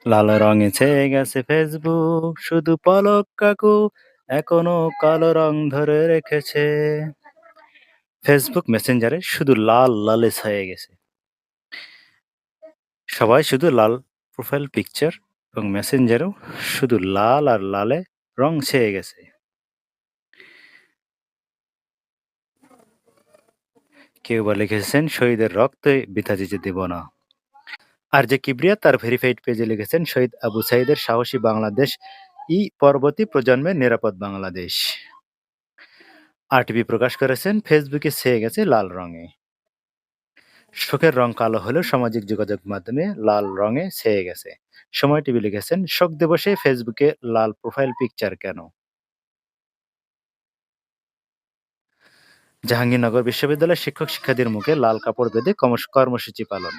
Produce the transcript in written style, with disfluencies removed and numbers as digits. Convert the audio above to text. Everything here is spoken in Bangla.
লাল রঙে ছেয়ে গেছে ফেসবুক, শুধু পলক কাকু এখনো কালো রং ধরে রেখেছে। ফেসবুক মেসেঞ্জারে শুধু লাল লালে ছেয়ে গেছে। সবাই শুধু লাল প্রোফাইল পিকচার এবং মেসেঞ্জারেও শুধু লাল আর লালে রং ছেয়ে গেছে। কেউ বা লিখেছেন শহীদের রক্তে বৃথা যেতে দেব না। আর যে কিবরিয়া তার ভেরিফাইড পেজে লিখেছেন শহীদ আবু সাইদের সাহসী বাংলাদেশ পরবর্তী প্রজন্মের নিরাপদ বাংলাদেশ। আরটিভি প্রকাশ করেছেন ফেসবুকে ছেয়ে গেছে লাল রঙে। শোকের রং কালো হলেও সামাজিক যোগাযোগ মাধ্যমে লাল রঙে ছেয়ে গেছে। সময় টিভি লিখেছেন শোক দিবসে ফেসবুকে লাল প্রোফাইল পিকচার কেন। জাহাঙ্গীরনগর বিশ্ববিদ্যালয়ের শিক্ষক শিক্ষার্থীর মুখে লাল কাপড় বেঁধে কর্মসূচি পালন।